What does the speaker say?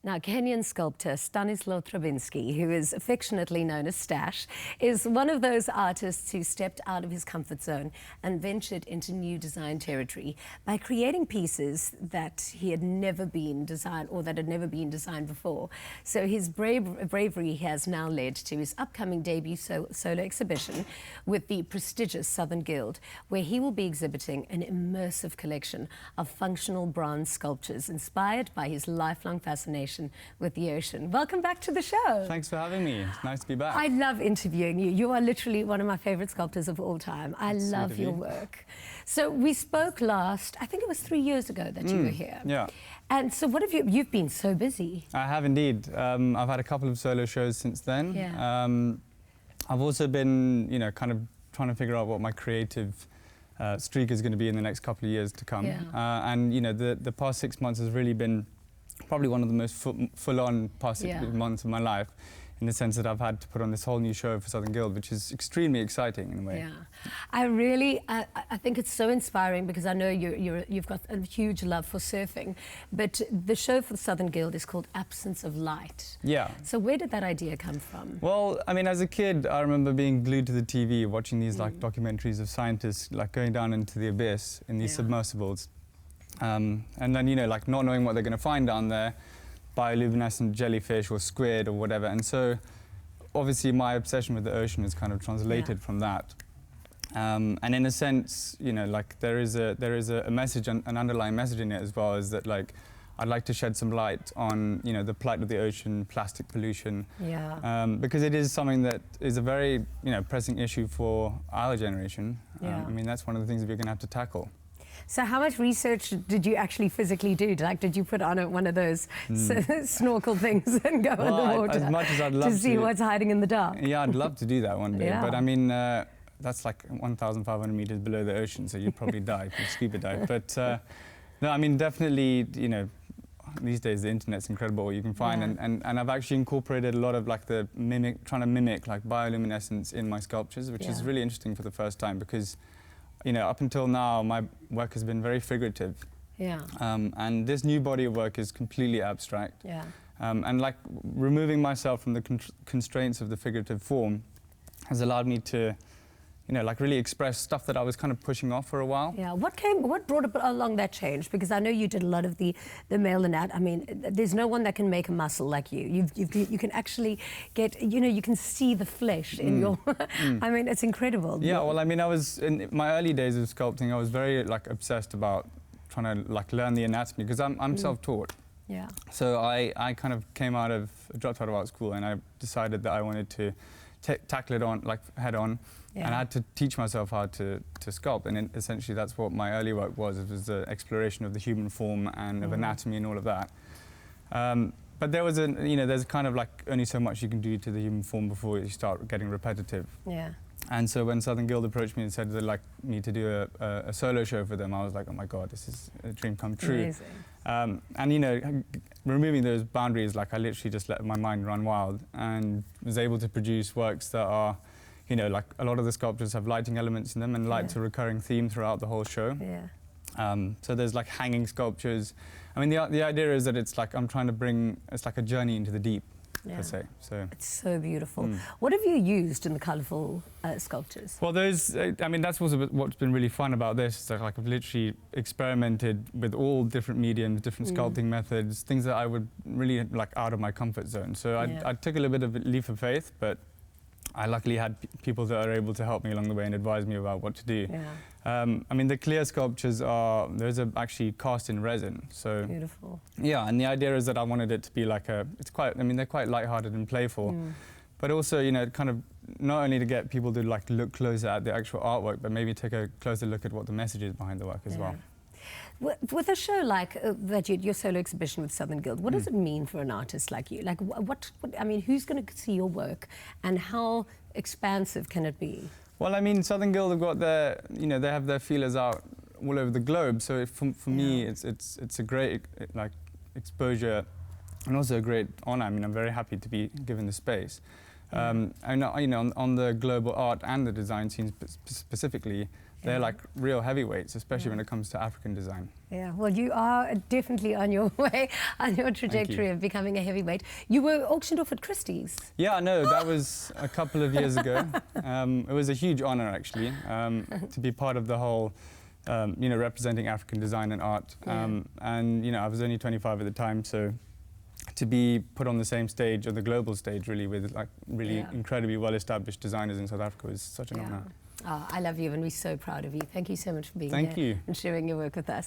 Now, Kenyan sculptor Stanislaw Trzebinski, who is affectionately known as Stash, is one of those artists who stepped out of his comfort zone and ventured into new design territory by creating pieces that he had never been designed or that had never been designed before. So his bravery has now led to his upcoming debut solo exhibition with the prestigious Southern Guild, where he will be exhibiting an immersive collection of functional bronze sculptures inspired by his lifelong fascination with the ocean. Welcome back to the show. Thanks for having me. It's nice to be back. I love interviewing you. You are literally one of my favorite sculptors of all time. I That's love your work. So we spoke last, I think it was 3 years ago that you were here. Yeah. And so what have you've been so busy. I have indeed. I've had a couple of solo shows since then. Yeah. I've also been, kind of trying to figure out what my creative streak is going to be in the next couple of years to come. Yeah. And the past 6 months has really been probably one of the most full-on past 6 months of my life, in the sense that I've had to put on this whole new show for Southern Guild, which is extremely exciting in a way. Yeah, I think it's so inspiring because I know you've got a huge love for surfing, but the show for Southern Guild is called Absence of Light. Yeah. So where did that idea come from? Well, I mean, as a kid, I remember being glued to the TV, watching these like documentaries of scientists like going down into the abyss in these submersibles. And then, like not knowing what they're going to find down there, bioluminescent jellyfish or squid or whatever. And so, obviously, my obsession with the ocean is kind of translated from that. And in a sense, like there is a message, an underlying message in it as well, is that like I'd like to shed some light on, the plight of the ocean, plastic pollution. Yeah. Because it is something that is a very, pressing issue for our generation. Yeah. I mean, that's one of the things that we're going to have to tackle. So how much research did you actually physically do? Like, did you put on one of those snorkel things and go underwater as much as I'd love to see what's hiding in the dark? Yeah, I'd love to do that one day. Yeah. But I mean, that's like 1,500 meters below the ocean, so you'd probably die if you scuba dive. But no, I mean, definitely, these days the internet's incredible what you can find, and I've actually incorporated a lot of like trying to mimic like bioluminescence in my sculptures, which is really interesting for the first time because, up until now, my work has been very figurative. Yeah. And this new body of work is completely abstract. Yeah. And like removing myself from the constraints of the figurative form has allowed me to, like really express stuff that I was kind of pushing off for a while. Yeah. What brought along that change? Because I know you did a lot of the male anatomy. I mean, there's no one that can make a muscle like you. You can actually get, you can see the flesh in your. I mean, it's incredible. Yeah. Well, I mean, I was in my early days of sculpting. I was very like obsessed about trying to like learn the anatomy because I'm self-taught. Yeah. So I kind of dropped out of art school, and I decided that I wanted to tackle it on like head on. Yeah. And I had to teach myself how to sculpt, and essentially that's what my early work was. It was the exploration of the human form and of anatomy and all of that. But there was there's kind of like only so much you can do to the human form before you start getting repetitive. Yeah. And so when Southern Guild approached me and said they'd like me to do a solo show for them, I was like, oh my God, this is a dream come true. Amazing. And removing those boundaries, like I literally just let my mind run wild and was able to produce works that are, like a lot of the sculptures have lighting elements in them, and light's a recurring theme throughout the whole show. Yeah. So there's like hanging sculptures. I mean, the idea is that it's like I'm trying to bring, it's like a journey into the deep, per se. So it's so beautiful. What have you used in the colourful sculptures? Well, I mean, that's also what's been really fun about this. Is that, like, I've literally experimented with all different mediums, different sculpting methods, things that I would really like out of my comfort zone. So I took a little bit of a leap of faith, but I luckily had people that are able to help me along the way and advise me about what to do. Yeah. I mean, the clear sculptures those are actually cast in resin. So beautiful. Yeah, and the idea is that I wanted it to be like they're quite lighthearted and playful, but also, kind of not only to get people to like look closer at the actual artwork, but maybe take a closer look at what the message is behind the work as well. With a show like your solo exhibition with Southern Guild, what does it mean for an artist like you? Like, I mean, who's going to see your work, and how expansive can it be? Well, I mean, Southern Guild have got their, they have their feelers out all over the globe. So for me, it's a great like exposure, and also a great honor. I mean, I'm very happy to be given the space. I know, on the global art and the design scene specifically, they're like real heavyweights, especially when it comes to African design. Yeah, well, you are definitely on your way, on your trajectory of becoming a heavyweight. You were auctioned off at Christie's. Yeah, no, that was a couple of years ago. It was a huge honor, actually, to be part of the whole, you know, representing African design and art. And, you know, I was only 25 at the time, so to be put on the same stage, or the global stage, really, with like really incredibly well-established designers in South Africa was such an honor. Oh, I love you, and we're so proud of you. Thank you so much for being here Thank you. and sharing your work with us.